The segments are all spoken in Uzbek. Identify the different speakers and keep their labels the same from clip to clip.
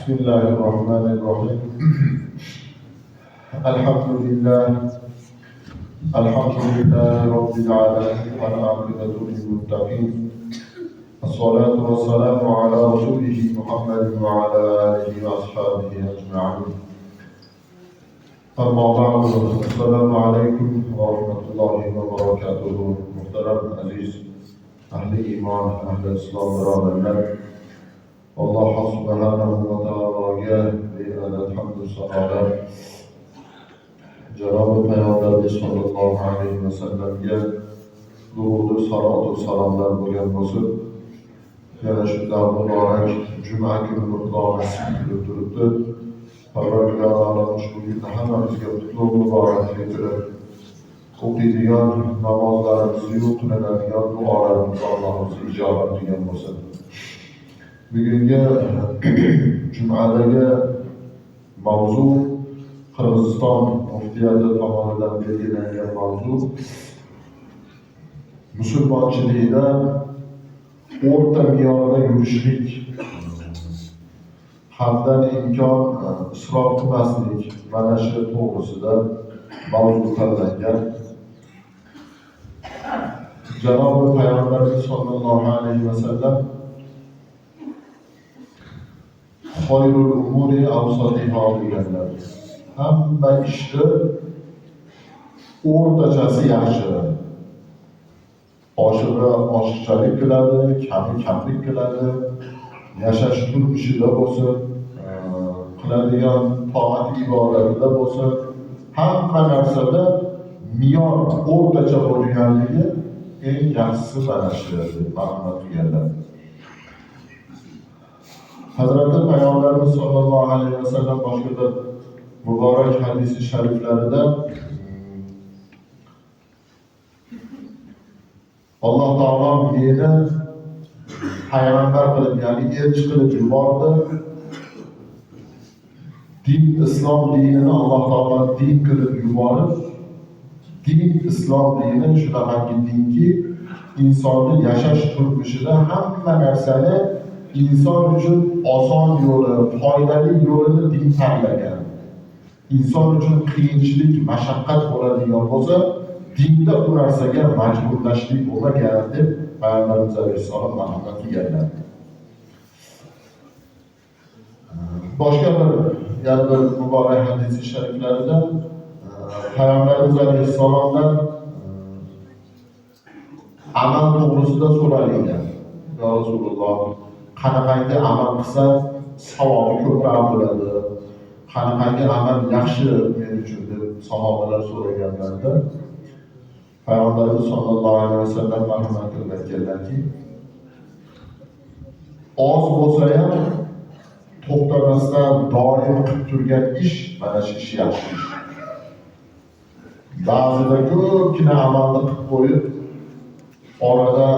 Speaker 1: بسم الله الرحمن الرحيم. الحمد لله رب العالمين والعاقبة للمتقين. الصلاة والسلام على رسوله محمد وعلى آله وأصحابه أجمعين. أما بعد، السلام عليكم ورحمة الله وبركاته. محترم عزيز أهل إيمان أهل الإسلام برادرlar, Allah subhanahu wa ta'alaga beadad hamd sanolar, Janob Payg'ambarimiz sollallohu alayhi va sallamga durud salatu salomlar bo'lgan bo'lsin. Yana shunday muborak juma kuni nasib qilib turibdi. Parvardigor olam ushbu kunni hammamizga qutlug' muboraklik tilab, o'qiydigan namozlarimizni, qilinadigan duolarimizni Allohimiz ijobat qilgan bo'lsin. Bugungi jumadagi mavzu Qirg'iziston muftiyati tomonidan belgilangan mavzu musulmonchilikda o'rta me'yorda yurishlik, haddan imkon isrof qilmaslik, mana shu to'g'risida mavzu tanlangan. Janob Payg'ambarimiz sollallohu alayhi va sallam Xoyrul umuri avsatiha deganlar. Hamma ishni o'rtachasi yaxshi. Oshig'i oshiqchalik qiladi, kami kamlik qiladi, yashash turmushida bo'lsin, qiladigan toat ibodatida bo'lsin, hamma narsada me'yor o'rtacha bo'lganligi eng yaxshisi mana shu deb ma'lumot qilganlar. Hazrati Payg'ambarimiz sollallohu alayhi va sallam boshqa bir muborak hadisi shariflarida Alloh taolo meni payg'ambar qilib, ya'ni elchi qilib yubordi. Din islom dinini Alloh taolo din qilib yuborib, din islom dini shunaqangi dinki, insonni yashash turmushida hamma narsani inson uchun oson yo'li, foydali yo'lini din tanlagan. İnson uchun qiyinchilik, mashaqqat bo'ladigan bo'lsa, dinda bu narsaga majburlashlik bo'lmagan deb Payg'ambarimiz alayhissalom ma'lumot qilganlar. Boshqa bir muborak hadis shariflarida Payg'ambarimiz alayhissalomdan amal to'g'risida so'ralgan. Ya Rasululloh, qanaqangi amal qilsa savobi ko'proq bo'ladi, qanaqangi amal yaxshi men uchun deb sahobalar so'raganlarida Payg'ambarimiz sollallohu alayhi vasallam marhamat qilib aytganlarki, oz bo'lsa ham to'xtamasdan doim qilib turgan ish mana shu ish yaxshi ish. Ba'zida ko'pgina amalni qilib qo'yib, orada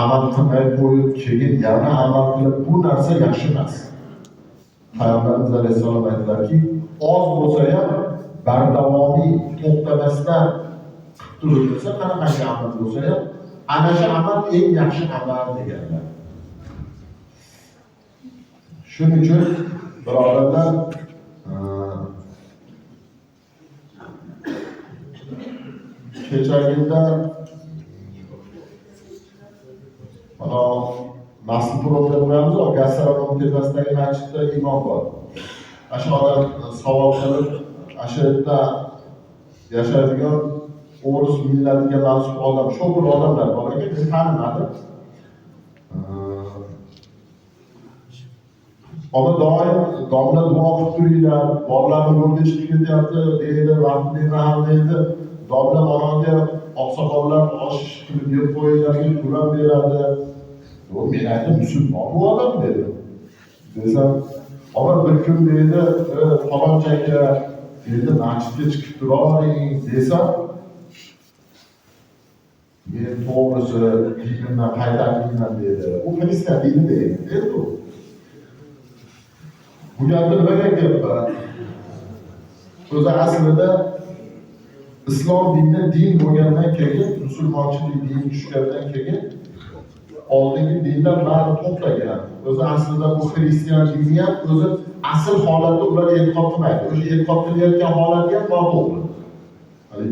Speaker 1: amal qilmay qo'yib, keyin yana amal qilib, bu narsa yaxshi emas. Payg'ambarimiz alayhissalom aytdilarki, oz bo'lsa ham bardavomiy to'xtamasdan qilib turilsa, qanaqangi amal bo'lsa ham, ana shu amal eng yaxshi amal deganlar. Shuning uchun birodarlar, kechagida mana nasl programmamiz gastronom tepasidagi masjidda imom bor. Shu odam savol qilib, shu yerda yashaydigan o'ris millatiga mansub odam, shu bir odamlar bor ekan, men tanimadim. Ona doim domla duo qilib turinglar, bolalarni yo'lga chiqib ketyapti deydi, vaqt bermahal deydi. Domla manoga oqsoqollar osh qilib yeb qo'yinglar, turam beradi. Men aytdim, musulmon bu odam dedi. Desam, ama bir kun deydi, falonchaga deydi, masjidga chiqib turavering desam, men to'g'risi dinimdan qaytarmayman dedi. U xristian dini deydi u. Bu gapni nimaga gapman? O'zi aslida islom dini din bo'lgandan keyin, musulmonchilik din tushgandan keyin oldingi dinlar bari to'xtagan. O'zi aslida bu xristian dini ham o'zi asl holatda ular e'tiqod qilmaydi. O'sha e'tiqod qilayotgan holati ham noto'g'ri.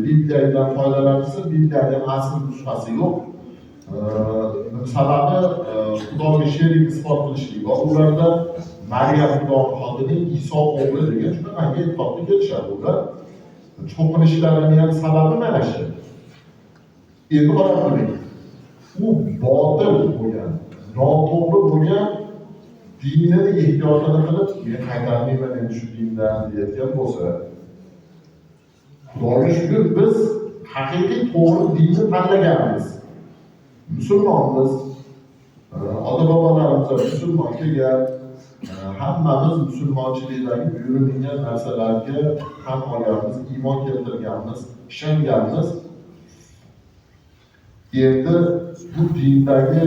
Speaker 1: Bibliyadan foydalansa, Bibliyada ham asl nusxasi yo'q. Sababi Xudoga sherik isbot qilishlik va ularda Maryam Xudoning xotini, Iso o'g'li degan shunaqangi e'tiqodga kelishadi ular. Cho'qinishlarining ham sababi mana shu. Endi qarab ko'ring. U botil bo'lgan, noto'g'ri bo'lgan dinini ehtiyotini qilib, men qaytarmayman endi shu dindan deyotgan bo'lsa, Xudoga shukr, biz haqiqiy to'g'ri dinni tanlaganmiz. Musulmonmiz, ota-bobolarimiz musulmon kelgan, hammamiz musulmonchilikdagi buyurilgan narsalarga ham olganmiz, iymon keltirganmiz, ishonganmiz. Endi bu dindagi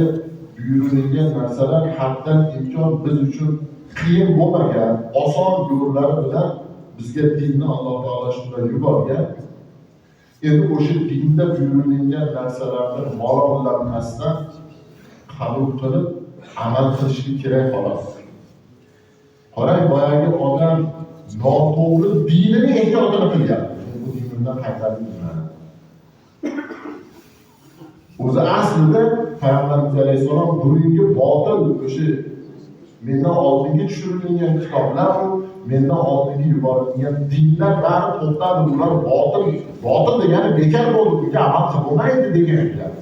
Speaker 1: buyurilgan narsalar haddan imkon biz uchun qiyin bo'lmagan, oson yo'llar bilan bizga dinni Alloh taolo shunday yuborgan. Endi o'sha dinda buyurilgan narsalarni malollanmasdan qabul qilib amal qilishlik kerak xolos. Qarang, boyagi odam noto'g'ri dinini ehtiyotini qilgan. Bu dindan qaytarmayman. O'zi aslida Payg'ambarimiz alayhisalom burungi botil o'sha mendan oldingi tushirilgan kitoblar, mendan oldingi yuborilgan dinlar bari to'xtadi, ular botil degani bekor bo'ldi, bunga amal qilmaydi degan gap.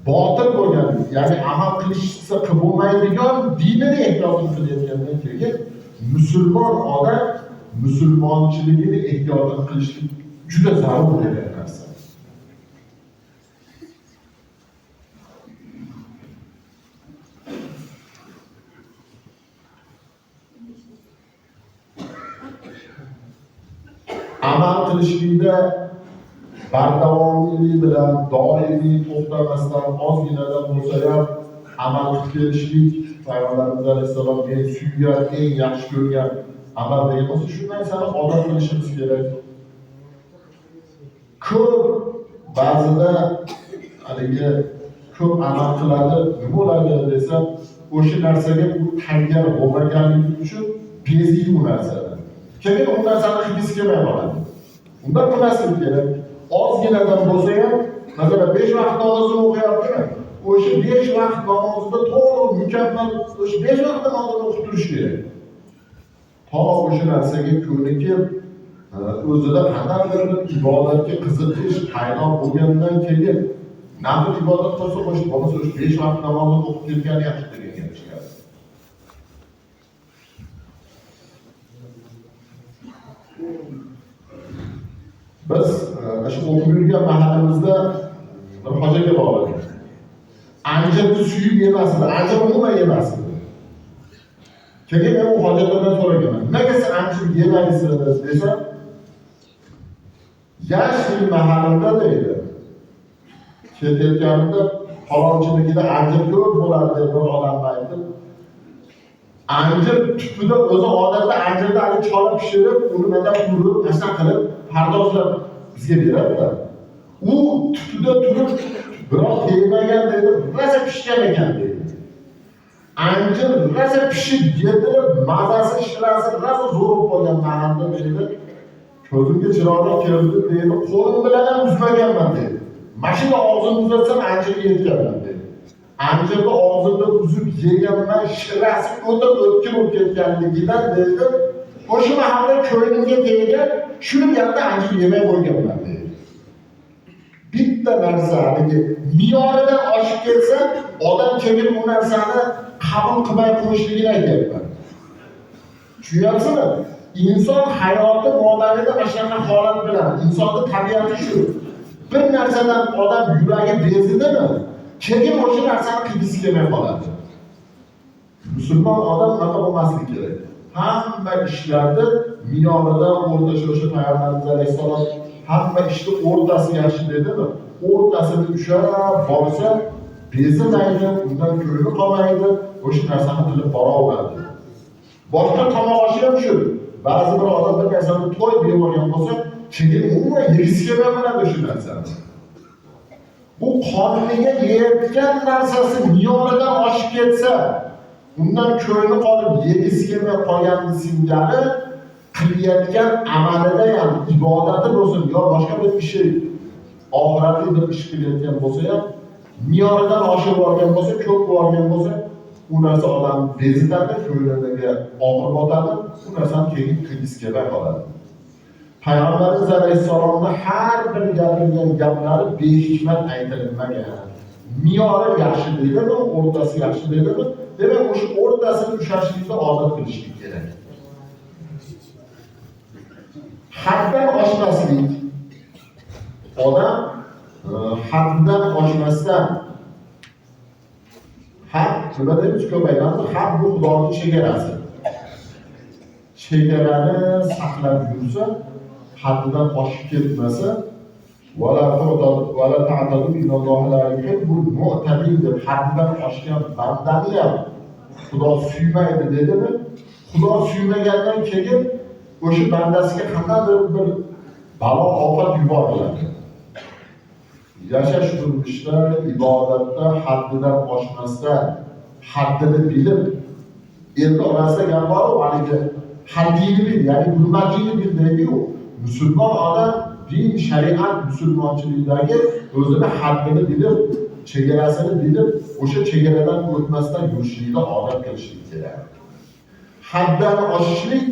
Speaker 1: Botil bo'lgan, ya'ni amal qilishsa qilmaydigan dinini ehtiyotini qilayotgandan keyin musulmon odam musulmonchiligini ehtiyotini qilishlik juda zarur degan narsa. Amal qilishlikda bardavomlik bilan doimiy to'xtamasdan ozginadan bo'lsa ham amal qilib kelishlik, Payg'ambarimiz alayhisalom men suygan, eng yaxshi ko'rgan amal degan bo'lsa, shu narsani odat qilishimiz kerak. Ko'p ba'zida haligi ko'p amal qiladi, nima bo'ladi desa, o'sha narsaga u tayyor bo'lmaganligi uchun beziydi u narsadan. Keyin u narsani his kelmay qoladi. Undan qilmaslik kerak. Ozginadan bo'lsa ham, masalan 5 vaqt namozini o'qiyaptimi? O'sha 5 vaqt namozida to'g'ri, mukammal o'sha 5 vaqt namozini o'qib turish kerak. To o'sha narsaga ko'nikib, o'zida qandaydir bir ibodatga qiziqish paydo bo'lgandan keyin nafl ibodat qilsa qo'shib bo'lmasa o'sha 5 vaqt namozini o'qib kelgani yaxshi degan gap chiqadi. Biz shu o'qib yurgan mahallamizda bir hojaga bordik. Anjirni suyib yemasdi, anjir umuman yemasdi. Keyin men u hojalardan so'raganman, nimaga siz anjir yemaysiz desam, Yashil mahallimda deydi. Ketayotganimda falonchiligida anjir ko'p bo'ladi deb bir odam aytdi. Anjir tupida o'zi odatda anjirni hali cholib pishirib, uni madan urib, asha qilib, pardozlab bizga beradi. U tupida turib, biroq tegmagan deydi, rosa pishgan ekan deydi. Anjir rosa pishib yetilib, mazasi, shirasi rosa zo'r bo'lgan mahalda deydi. Ko'zimga chiroyli keldi deydi, qo'lim bilan ham uzmaganman deydi. Mashina og'zini uzatsam anjirni yetganman deydi. Anjirni og'zimda uzib yeganman, shirasi o'tib o'tkir bo'lib ketganligidan deydi. O'sha mahalda ko'nglimga teggan, shuni yerda anjir yemay qo'yganman deydi. Bitta narsa, haligi me'yoridan oshib ketsa, odam keyin bu narsani qabul qilmay qo'yishligini aytyapman. Tushunyapsizmi? İnson hayoti mobaynida mana shunaqa holat bilan, insonning tabiati shu. Bir narsadan odam yuragi bezidimi, keyin o'sha narsani qilgisi kelmay qoladi. Musulmon odam unaqa bo'lmasligi kerak. Hamma ishlarda me'yoridan o'rtacha o'sha Payg'ambarimiz alayhisalom hamma ishni o'rtasi yaxshi dedimi? O'rtasini ushlab borsa, bezimaydi, undan ko'ngli qolmaydi, o'sha narsani qilib boraveradi. Boshqa tomoq ham shu. Ba'zi bir odam bir narsani to'y deb olgan bo'lsa, keyin umuman yegisi kelmay qoladi shu narsani. Bu qorniga yeyotgan narsasi me'yoridan oshib ketsa, undan ko'ngli qolib yegisi kelmay qolganini singari qilayotgan amalida ham ibodati bo'lsin yo boshqa bir ishi oxiratli bir ish qilayotgan bo'lsa ham me'yoridan oshib borgan bo'lsa, ko'p borgan bo'lsa, u narsa odamni bezitadi, ko'ngliga og'ir botadi, u narsani keyin qilgisi kelmay qoladi. Payg'ambarimiz alayhissalomning har bir gapirgan gaplari behikmat aytilmagan. Me'yori yaxshi deydimi, o'rtasi yaxshi deydimi? Demak, o'sha o'rtasini ushlashlikni odat qilishlik kerak. Haddan oshmaslik. Odam haddan oshmasdan had nima deymiz ko'p aytamiz, had bu Xudoning chegarasi. Chegarani saqlab yursa, haddidan oshib ketmasa, wala ta'tadu innalloha la yuhibbul mu'tadin deb haddidan oshgan bandani ham Xudo suymaydi dedimi? Xudo suymagandan keyin o'sha bandasiga qandaydir bir balo ofat yuboriladi. Yashash turmushda, ibodatda haddidan oshmasdan, haddini bilib, endi orasida gap bor-ku, haligi haddini bil, ya'ni hurmatini bil deydi-ku. Musulmon odam din, shariat, musulmonchilikdagi o'zini haddini bilib, chegarasini bilib, o'sha chegaradan o'tmasdan yurishlikni odat qilishlik kerak. Haddan oshishlik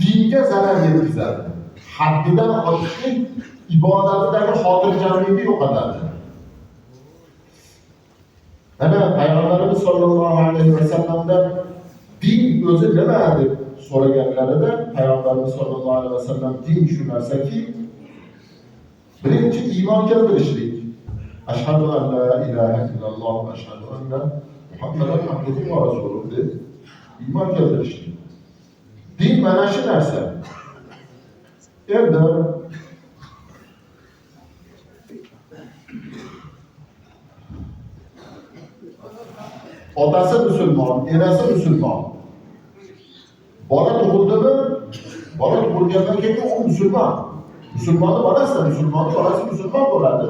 Speaker 1: dinga zarar yetkazadi. Haddidan oshishlik ibodatidagi xotirjamlikni yo'qotadi. Mana Payg'ambarimiz sollallohu alayhi vasallamdan din o'zi nima deb so'raganlarida Payg'ambarimiz sollallohu alayhi vasallam din shu narsaki, birinchi iymon keltirishlik. Ashhadu an la ilaha illalloh va ashhadu anna Muhammadan abduhu va rasuluhu deb iymon keltirishlik. Din mana shu narsa. Endi otasi musulmon, enasi musulmon. Bola tug'ildimi? Bola tug'ilgandan keyin u musulmon. Musulmonni bolasi musulmon bo'ladi.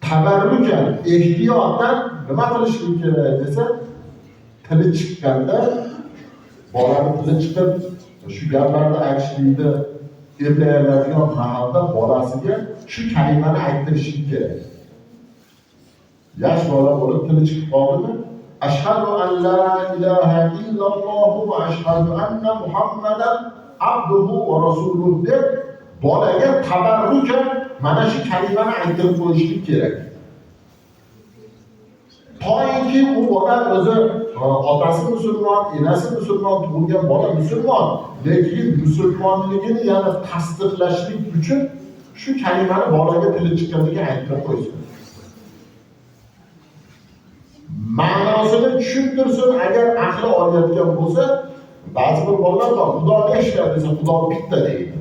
Speaker 1: Tabarrukan, ehtiyotdan nima qilishlik kerak desa, tili chiqqanda, bolani tili chiqib, shu gaplarni aytishlikni ertayoladigan mahalda bolasiga shu kalimani ayttirishlik kerak. Yosh bola bo'lib tili chiqib qoldimi? Ashhadu an la ilaha illalloh va ashhadu anna Muhammadan abduhu va rasuluhu deb bolaga tabarrukan mana shu kalimani ayttirib qo'yishlik kerak. To'yki u bola o'zi otasi musulmon, enasi musulmon, tug'ilgan bola musulmon, lekin musulmonligini yana tasdiqlashlik uchun shu kalimani bolaga tili chiqqanligi aytib qo'ysin. Ma'nosini tushuntirsin, agar aqli olayotgan bo'lsa, ba'zi bir bolalar bor, Xudo nechta desa, Xudo bitta deydi.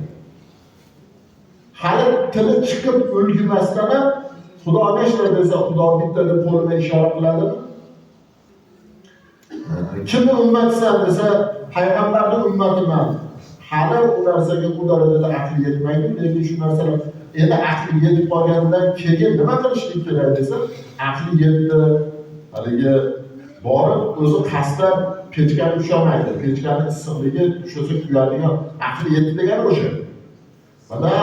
Speaker 1: Hali tili chiqib ulgurmasdan ham Xudo nechta desa, Xudo bitta deb qo'lini ishora qiladi. Kimni ummatisan desa, payg'ambarning ummatiman. Hali u narsaga u darajada aqli yetmaydi, lekin shu narsalar endi aqli yetib qolgandan keyin nima qilishlik kerak desa, aqli yetdi, haligi borib o'zi qasddan pechkani ushlamaydi. Pechkani issiqligi tushsa kuyadigan aqli yetdi degani o'sha. Mana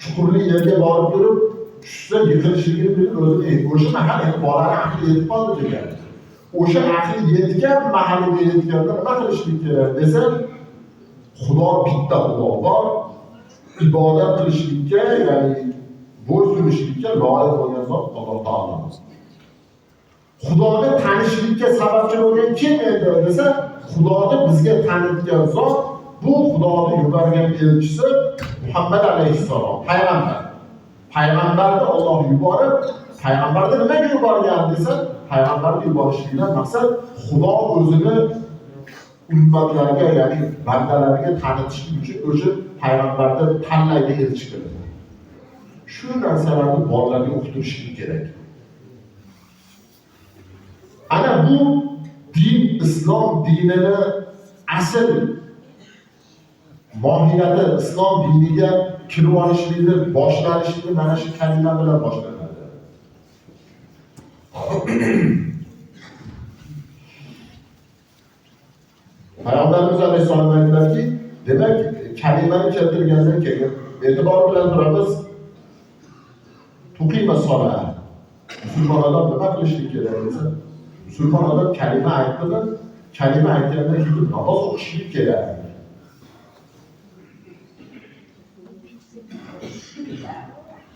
Speaker 1: chuqurli yerga borib turib, tushsa yiqilishligini bilib o'zini o'sha mahal endi bolaning aqli yetib qoldi degani. O'sha aqli yetgan mahaliga yetganda nima qilishlik kerak desa, Xudo bitta Xudo bor, ibodat qilishlikka, ya'ni bo'ysunishlikka loyiq bo'lgan zot Alloh taolomiz. Xudoni tanishlikka sababchi bo'lgan kim edi desa, Xudoni bizga tanitgan zot bu Xudoning yuborgan elchisi Muhammad alayhissalom, payg'ambar. Payg'ambarni Alloh yuborib, payg'ambarni nimaga yuborgan desa, payg'ambarni yuborishlikdan maqsad Xudo o'zini ummatlarga, ya'ni bandalarga tanitishlik uchun o'sha payg'ambarni tanlaydi, elchi qildi. Shu narsalarni bolalarga o'qitirishlik kerak. Ana bu din, islom dinini asl mohiyati, islom diniga kirib olishlikni boshlanishlikni mana shu kalima bilan boshlanadi. Payg'ambarimiz alayhissalom aytdilarki, demak, kalimani keltirgandan keyin e'tibor bilan turamiz. Tuqima sola. Musulmon odam nima qilishlik kerak desa, musulmon odam kalima aytdimi, kalima aytgandan keyin namoz o'qishlik kerak.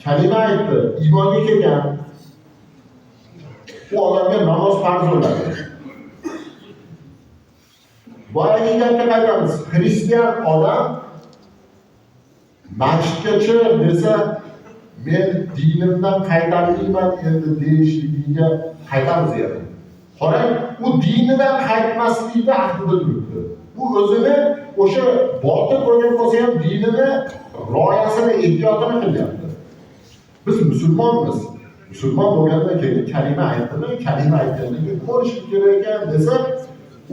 Speaker 1: Kalima aytdi, iymonga kelgan. Bu odamga namoz farz bo'ladi. Boyagi gapga qaytamiz. Xristian odam masjidga chiq desa, men dinimdan qaytarilmayman endi deyishligiga qaytamiz yana. Qarang, u dinidan qaytmaslikda ahdida turibdi. Bu o'zini o'sha botil bo'lgan bo'lsa ham dinini rioyasini, ehtiyotini qilyapti. Biz musulmonmiz. Musulmon bo'lgandan keyin kalima aytdimi, kalima aytgandan keyin bo'lishi kerak ekan desa,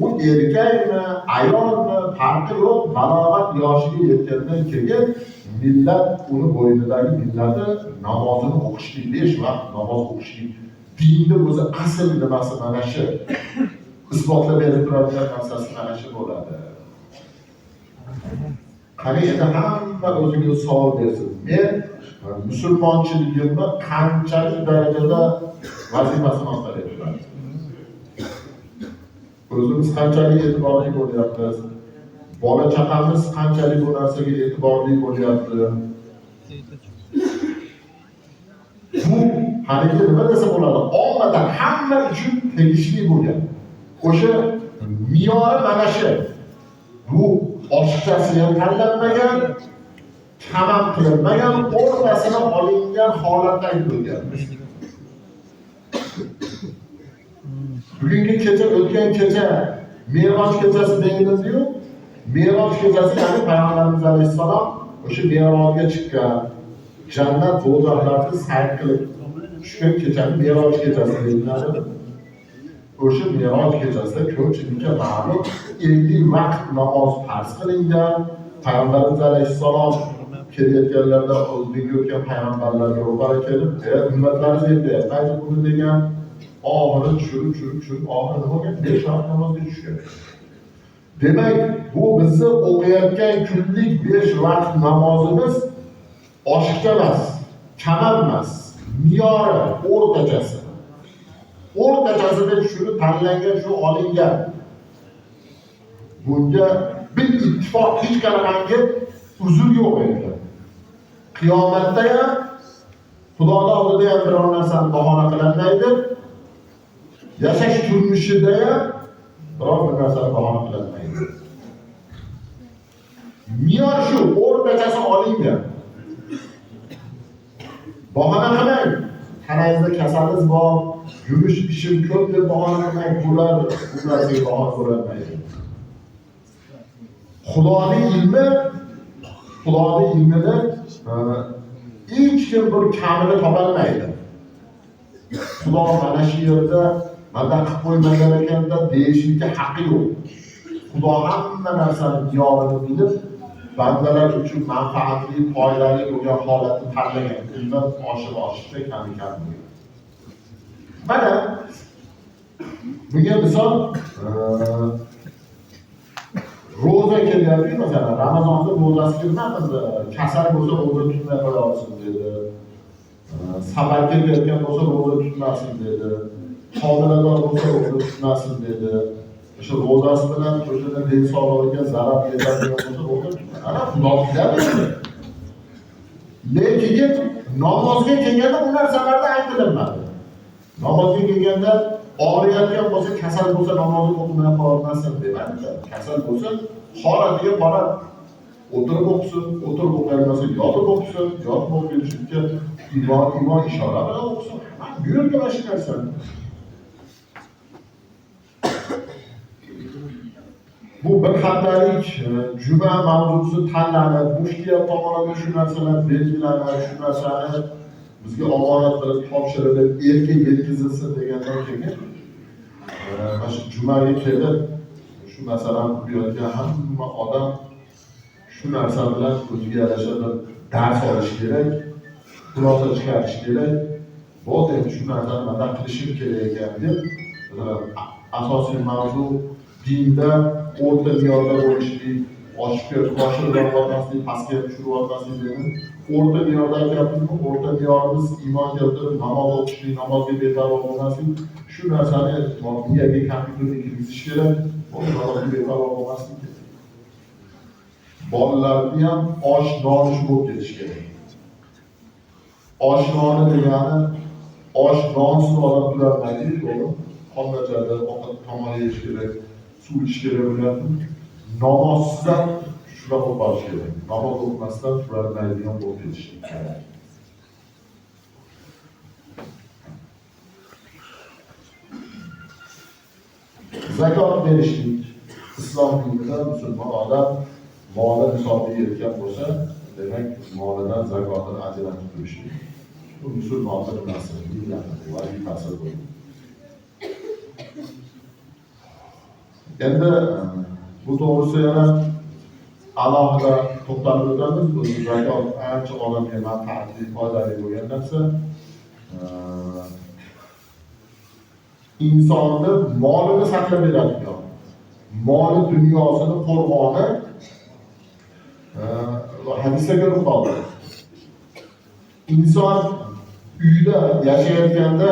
Speaker 1: u erkakmi, ayolmi, farqi yo'q, balog'at yoshiga yetgandan keyin millat uni bo'ynidagi millati namozini o'qishlik, 5 vaqt namoz o'qishlik. Dinni o'zi asl nimasi mana shu. Isbotlab berib turadigan narsasi mana shu bo'ladi. Qani endi hamma o'ziga savol bersin. Men musulmonchiligimni qanchalik darajada vazifasini bajaryapman? O'zimiz qanchalik e'tiborli bo'lyapmiz? Bola chaqamiz qanchalik bu narsaga e'tiborli bo'lyapti? Bu haligi nima desa bo'ladi? Ommadan hamma uchun tegishli bo'lgan. O'sha me'yori mana shu. Bu oshiqchasi ham tanlanmagan, kam ham qilinmagan, o'rtasini olingan holatda aytilgan. Bugungi kecha, o'tgan kecha Me'roj kechasi deyiladi-yu. Me'roj kechasi, ya'ni Payg'ambarimiz alayhissalom o'sha Me'rojga chiqqan, jannat do'zaxlarni sayr qilib tushgan kechani Me'roj kechasi deyiladi. O'sha Me'roj kechasida ko'pchilikka ma'lum 50 vaqt namoz farz qilingan. Payg'ambarimiz alayhissalom kelayotganlarda o'zbekga o'tgan payg'ambarlarga ro'bara kelib, ummatlaringiz aytmaydi buni degan. Oxiri tushirib, oxiri nima bo'lgan? 5 vaqt namozga tushgan. Demak, bu bizni o'qiyotgan kunlik 5 vaqt namozimiz oshiqcha emas, kam emas, me'yori o'rtachasi. O'rtachasida shuni tanlangan, shu olingan. Bunga bir ittifoq hech qanaqangi uzr yo'q ekan. Qiyomatda ham Xudoning oldida ham biror narsani bahona qilinmaydi. Yashash turmushida ham biror bir narsani bahona qilinmaydi. Me'yor shu, o'rtachasi olingan. Bahona qilmang. Tanangizda kasalingiz bor, yumush ishim ko'p deb bahona qilmang. Bu narsaga bahona ko'rolmaydi. Xudoning ilmini hech kim bir kamini topolmaydi. Xudo mana shu yerda mana qilib qo'ymagan ekanda deyishlikka haqqi yo'q. Xudo hamma narsani me'yorini bilib, bandalar uchun manfaatli, foydali bo'lgan holatni tanlagan. Undan oshib kami bo'lgan. Mana bunga misol ro'za kelyapti, masalan, Ramazonda ro'zasi kirmadi, kasal bo'lsa ro'za tutmay qo'ya olsin dedi. Safar kelayotgan bo'lsa ro'za tutmasin dedi. Homilador bo'lsa ro'za tutmasin dedi. O'sha ro'zasi bilan o'shada din sog'lig'iga zarar yetadigan bo'lsa ro'za tutmasin. Ana Xudo biladi. Lekin namozga kelganda bu narsalarda aytilmadi. Namozga kelganda og'riyotgan bo'lsa, kasal bo'lsa namozni o'qimay qolmasin demadi. Kasal bo'lsa, holatiga qarab o'tirib o'qisin, o'tirib o'qilmasa yotib o'qisin, yotib o'qishga imon ishora bilan o'qisin. Bu yerga mana shu narsa. Bu bir haftalik juma mavzusi tanlanib, muftiyat tomonidan shu narsalar belgilanib, shu narsani bizga omonat qilib topshirilib, erga yetkazilsin degandan keyin mana shu jumaga kelib shu masalani qo'yayotgan hamma odam shu narsa bilan o'ziga yarasha bir dars olish kerak, xulosa chiqarish kerak. bo'ldi endi shu narsani man qilishim kerak ekan deb asosiy mavzu dinda o'rta me'yorda bo'lishlik, oshirib olmaslik, pastga tushirib olmaslik dedim. O'rta me'yorda aytyapmizmi? O'rta me'yorimiz iymon keltirib namoz o'qishlik, namozga beparvo bo'lmaslik, shu narsani miyaga kompyuterga kirgizish kerak. Bu namozga beparvo bo'lmaslik kerak. Bolalarni ham osh nonish bo'lib ketish kerak. Osh noni degani osh nonsiz odam turolmaydi, to'g'ri? Qonlachada ovqat taom yeyish kerak, suv ichish kerak bo'ladi. Namozsiz ham shunaqa bo'lib qolish kerak. Namoz o'qimasdan turolmaydigan bo'lib ketish kerak. Zakot berishlik islom dinida musulmon odam moli nisobiga yetgan bo'lsa, demak molidan zakotini ajratib turishlik. Bu musulmonlar nimasi, vazifasi bu. Endi bu to'g'risida yana alohida to'xtalib o'tamiz. Bu zakot ancha odamga manfaatli, foydali bo'lgan narsa. Insonni molini saqlab beradigan, moli dunyosini qo'rg'oni hadisga ko'ra qoldi. Inson uyda yashayotganda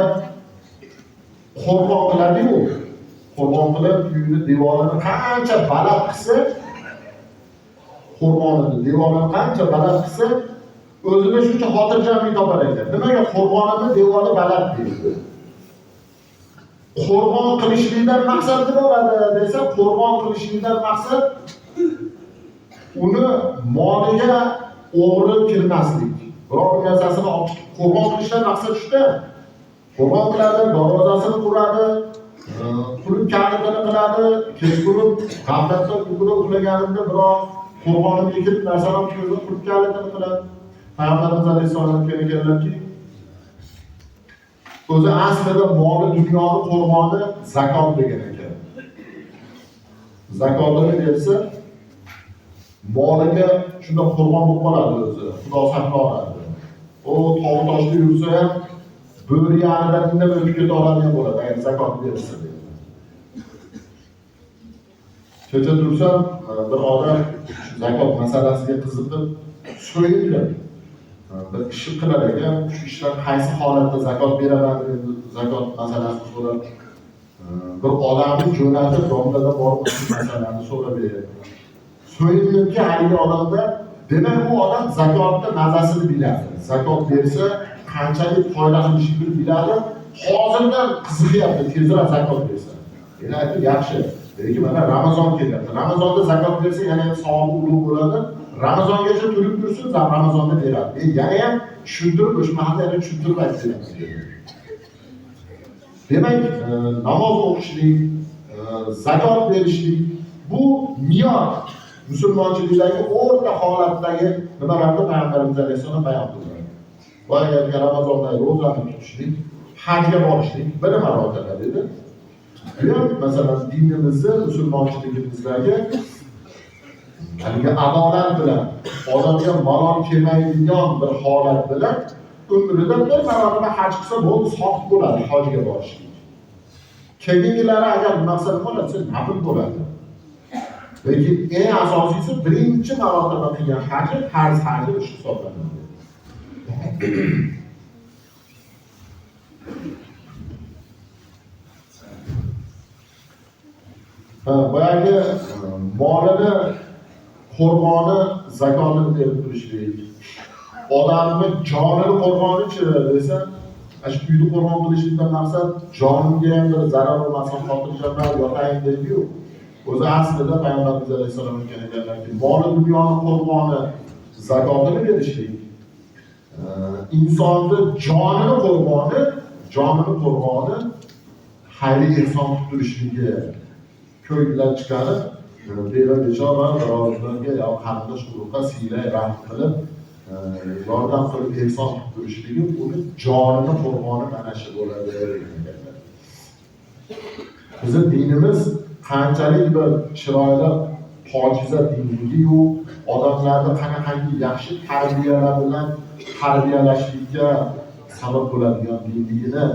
Speaker 1: qo'rg'on qiladi-ku. Qo'rg'on qilib uyni devorini qancha baland qilsa, qo'rg'onini devorini qancha baland qilsa, o'zini shuncha xotirjamlik topar ekan. Nimaga qo'rg'onini devori baland deydi? Qo'rg'on qilishlikdan maqsad nima bo'ladi desa, qo'rg'on qilishlikdan maqsad uni moliga o'g'ri kirmaslik. Biror narsasini olib qo'rg'on qilishdan maqsad shuda. Qo'rg'on qiladi, darvozasini quradi, qulib kalitini qiladi, kechqurun g'aflatda uyquda uxlaganimda biror qo'rg'onimga kirib narsani olib kelib qulib kalitini qiladi. Payg'ambarimiz alayhissalom aytgan ekanlarki, o'zi aslida moli dunyoni qo'rg'oni zakot degan ekan. Zakotini bersa, moliga shunda qo'rg'on bo'lib qoladi o'zi, Xudo saqlab. O tog' toshda yursa ham bo'ri yonidan indamay o'tib keta oladigan bo'ladi agar zakot bersa. Kecha tursam bir odam zakot masalasiga qiziqib so'yilgan. Bir ish qilar ekan, shu ishlar qaysi holatda zakot beraman deb zakot masalasini so'rab, bir odamni jo'natib domlada borib masalani so'rab berdi. So'yilganki haligi odamda demak bu odam zakotni mazasini biladi. Zakot bersa qanchalik foyda qilishini biladi. Hozirdan qiziqyapti, tezroq zakot bersa. Yana aytdi, yaxshi. Lekin mana Ramazon kelyapti. Ramazonda zakot bersa yana ham savobi ulug' bo'ladi. Ramazongacha turib tursin, Ramazonda beradi. Yana ham tushuntirib, o'sha mahalla yana tushuntirib aytsangiz. Demak, namoz o'qishlik, zakot berishlik bu me'yor. Musulmonchilikdagi o'rta holatdagi nimalarni Payg'ambarimiz alayhisalom bayon qilgan. Boyaga Ramazonda ro'zani tutishlik, hajga borishlik bir marotaba dedi. Bu masalan dinimizda, musulmonchiligimizdagi haligi adolat bilan, odamga malol kelmaydigan bir holat bilan umrida bir marotaba haj qilsa bo'ldi, soqit bo'ladi hajga borishlik. Keyingilari agar maqsad bo'lsa, nafl bo'ladi. Lekin eng asosiysi birinchi marotaba qilgan haji farz haji hisoblanadi. Boyagi molini qo'rg'oni zakotini berib turishlik. Odamni jonini qo'rg'onichi desa, shu uyni qo'rg'on qilishlikdan maqsad jonimga ham bir zarar bo'lmasin, xotirjamlar yotayin deydi-ku. O'zi aslida Payg'ambarimiz alayhissalom aytgan ekanlarki, moli dunyoni qo'rg'oni zakotini berishlik. Insonni jonini qo'rg'oni xayri ehson qilib turishligi. Ko'ylar chiqarib, bechora birovlarga yo qarindosh urug'ga siylay rahmat qilib, yordam qilib ehson qilib turishligi, uni jonini qo'rg'oni mana shu bo'ladi deganlar. Bizning dinimiz qanchalik bir chiroyli pokiza dinligi-yu, odamlarni qanaqangi yaxshi tarbiyalar bilan tarbiyalashlikka sabab bo'ladigan dinligini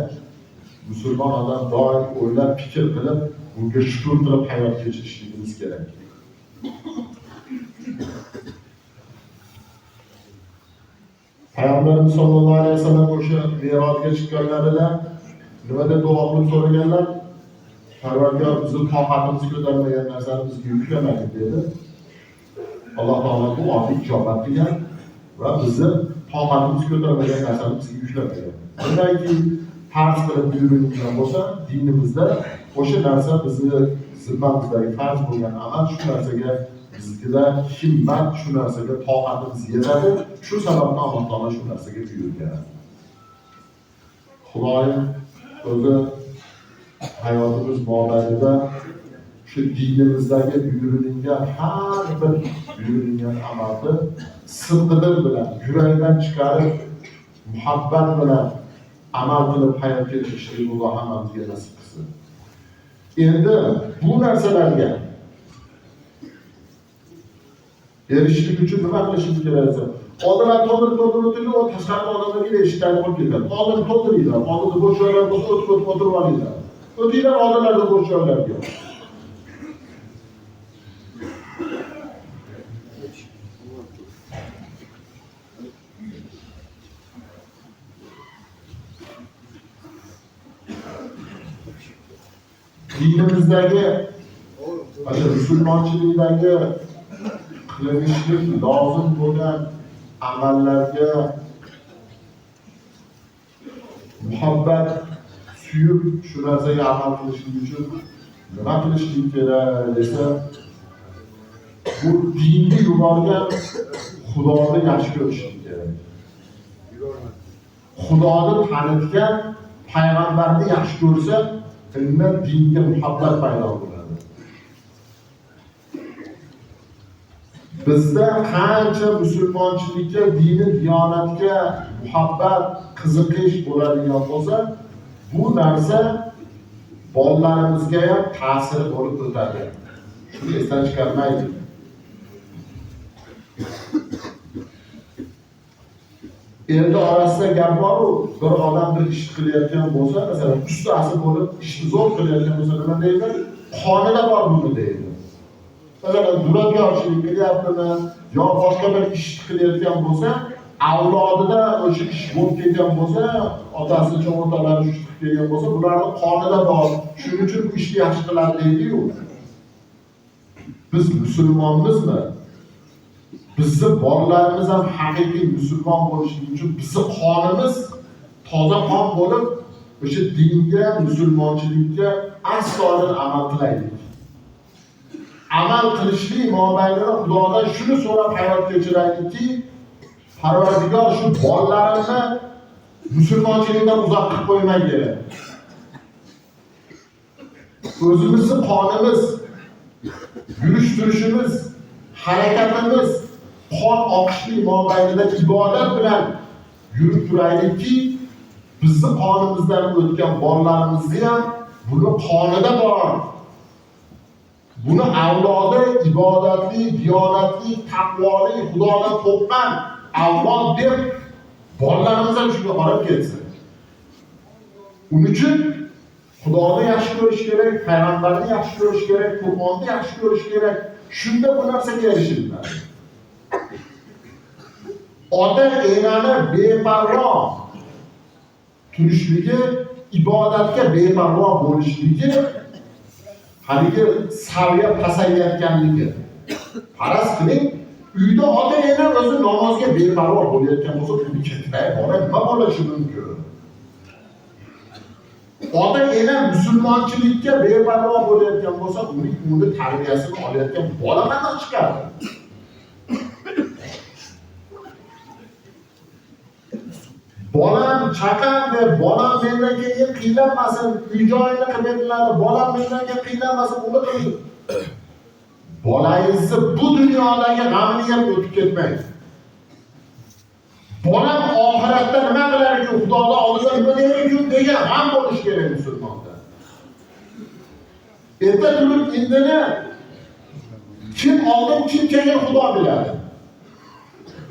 Speaker 1: musulmon odam doim o'ylab fikr qilib, bunga shukr qilib hayot kechirishligimiz kerak. Payg'ambarimiz sollallohu alayhi vasallam o'sha Merojga chiqqanlarida nimada duo qilib so'raganlar? Parvardigor bizni toqatimizni ko'tarmagan narsani bizga yuklamagin dedi. Alloh taolo bu oddiy ijobat qilgan va bizni toqatimiz ko'tarmagan narsani bizga yuklamagan. Bundanki farz qilib buyurilgan bo'lsa, dinimizda o'sha narsa bizni zimmamizdagi farz bo'lgan amal shu narsaga bizga himmat, shu narsaga toqatimiz yetadi. Shu sababdan Alloh taolo shu narsaga buyurgan. Xudoyim o'zi hayotimiz mobaynida shu dinimizdagi buyurilgan har bir buyurilgan amalni sidqidil bilan, yurakdan chiqarib, muhabbat bilan amal qilib hayot kechirishni Alloh hammamizga nasib qilsin. Endi bu narsalarga erishishlik uchun nima qilishimiz kerak? Odamlar to'ldirib o'tib, o tashqari odamlarga eshitadi olib ketadi. Oldin to'ldiringlar, oldin bo'sh joylar bo'lsa o'tirib olinglar. O'tinglar oldinlarda bo'sh joylarga. Dinimizdagi, musulmonchilikdagi qilinishlik lozim bo'lgan amallarga muhabbat suyib shu narsaga amal qilishlik uchun nima qilishlik kerak desa, bu dinni yuborgan Xudoni yaxshi ko'rishlik kerak. Xudoni tanitgan payg'ambarni yaxshi ko'rsa, undan dinga muhabbat paydo bo'ladi. Bizda qancha musulmonchilikka, dini, diyonatga muhabbat, qiziqish bo'ladigan bo'lsa, bu narsa bolalarimizga ham ta'sir bo'lib o'tadi. Shuni esdan chiqarmaylik. Endi orasida gap bor-ku, bir odam bir ish qilayotgan bo'lsa, masalan, ustasi bo'lib ishni zo'r qilayotgan bo'lsa, nima deydi? Qonida bor buni deydi. Masalan, duradgorchilik qilyaptimi, yo boshqa bir ish qilayotgan bo'lsa, avlodida o'sha ish bo'lib ketgan bo'lsa, otasi, o'rtalari shu chiqib kelgan bo'lsa, bularning qonida bor. Shuning uchun bu ishni yaxshi qiladi deydi-yu. Biz musulmonmizmi? Bizni bolalarimiz ham haqiqiy musulmon bo'lishligi uchun bizni qonimiz toza qon bo'lib, o'sha dinga, musulmonchilikka astoydil amal qilaylik. Amal qilishlik mobaynida Xudodan shuni so'rab hayot kechiraylikki, Parvardigor shu bolalarimni musulmonchilikdan uzoq qilib qo'ymagin. O'zimizning qonimiz, yurish turishimiz, harakatimiz qon oqishlik mobaynida ibodat bilan yurib turaylikki, bizni qonimizdan o'tgan bolalarimizni ham buni qonida bor. Buni avlodi ibodatli, diyonatli, taqvoli, Xudodan qo'rqqan avlod deb bolalarimiz ham shunga qarab ketsin. Uning uchun Xudoni yaxshi ko'rish kerak, payg'ambarni yaxshi ko'rish kerak, Qur'onni yaxshi ko'rish kerak. Shunda bu narsaga erishiladi. Ota-enani beparvo turishligi, ibodatga beparvo bo'lishligi, haligi saviya pasayayotganligi. Faraz qiling, uyda ota-ena o'zi namozga beparvo bo'layotgan bo'lsa, uni ketmay bola nima bo'lishi mumkin? Ota-ena musulmonchilikka beparvo bo'layotgan bo'lsa, uni tarbiyasini olayotgan bola qanday chiqadi? Bolam chaqam deb, bolam mendan keyin qiynalmasin, uy-joyini qiladilar, bolam mendan keyin qiynalmasin, uni qiling. Bolangizni bu dunyodagi g'amini ham o'tib ketmaydi. Bolam oxiratda nima qilar ekan, Xudoga oldida nima der ekan degan g'am bo'lish kerak musulmonda. Erta turib indini kim oldin, kim keyin Xudo biladi.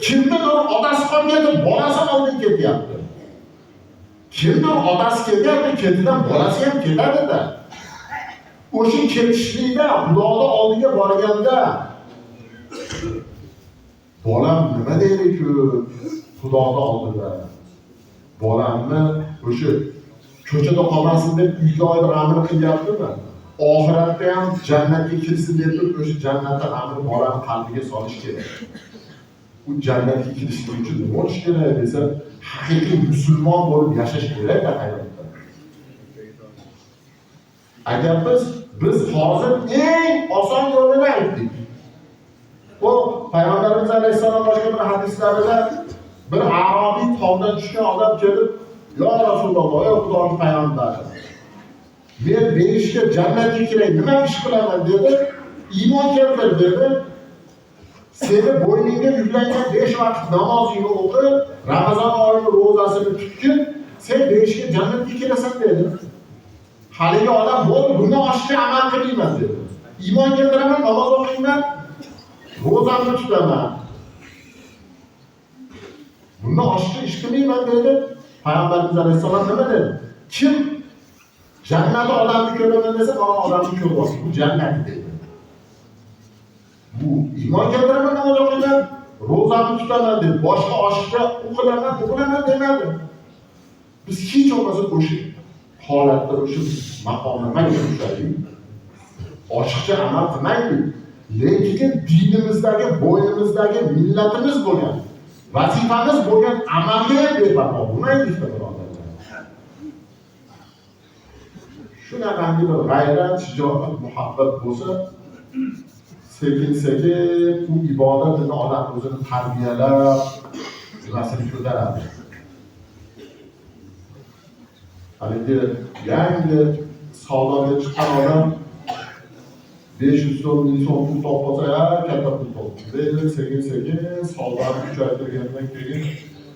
Speaker 1: Kimdir otasi qolgan, bolasi oldin ketyapti. Kimdir otasi ketyapti, ketidan bolasi ham ketadi-da. O'sha ketishlikda Xudoning oldiga borganda bolam nima deydi-ku Xudoning oldida? Bolamni o'sha ko'chada qolmasin deb uyga oid amr qilyaptimi? Oxiratda ham jannatga kirsin deb o'sha jannatdan amr bolani qalbiga solish kerak. Bu jannatga kirishlik uchun nima bo'lish kerak desa, haqiqiy musulmon bo'lib yashash kerak hayotda. Agar biz hozir eng oson yo'lini aytdik. Bu Payg'ambarimiz alayhissalom boshqa bir hadislarida bir arobiy tog'dan tushgan odam kelib, "Ya Rasululloh, ey Xudoning payg'ambari, men berishga jannatga kiray, nima ish qilaman?" dedi. "Iymon keltir" dedi. "Seni bo'yningga yuklangan 5 vaqt namozingni o'qi, Ramazon oyining ro'zasini tutgin, sen berishga jannatga kirasan" dedi. Haligi odam bo'ldi, bundan oshiqcha amal qilmayman dedi. "Iymon keltiraman, namoz o'qiyman, ro'zamni tutaman. Bundan oshiqcha ish qilmayman" dedi. Payg'ambarimiz alayhissalom nima dedi? "Kim jannatda odamni ko'raman desa, mana odamni ko'ryapsiz. Bu jannat" dedi. Bu iymon keltiraman, namoz o'qiyman, ro'zamni tutaman dedi. Boshqa oshiqcha o'qilaman demadi. Biz hech bo'lmasa o'sha holatda o'sha maqomga erishaylik. Oshiqcha amal qilmaylik. Lekin dinimizdagi, bo'ynimizdagi millatimiz bo'lgan, vazifamiz bo'lgan amalga ham beparvo bo'lmaylikda birodarlar. Shunaqangi bir g'ayrat, shijoat, muhabbat bo'lsa, sekin-sekin bu ibodatini odam o'zini tarbiyalab, nimasini ko'taradi. Haligi yangi savdoga chiqqan odam 500 so'm, 1000 so'm pul topsa, katta pul topdi. Lekin sekin-sekin savdoni kuchaytirgandan keyin,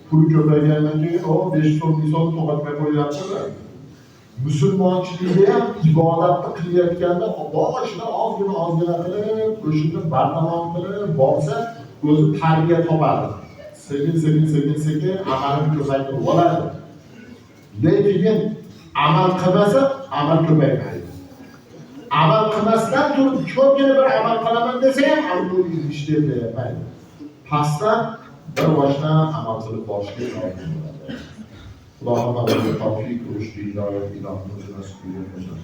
Speaker 1: pul ko'paygandan keyin o 500 so'm, 1000 so'm to'g'atmay qo'yyapti-da. Musulmonchilikda ham ibodatni qilayotganda boshida ozgina qilib, o'shini bardavom qilib borsa, o'zi tarbiya topadi. Sekin amalini ko'paytirib oladi. Lekin amal qilmasa, amal ko'paymaydi. Amal qilmasdan turib ko'pgina bir amal qilaman desa ham bu ish deb deyapmaydi. Pastdan bir boshdan amal qilib borishga lozim bo'ladi. Xudoning tavfiq, rushd, hidoyat, ilohimiz nasib qilsin.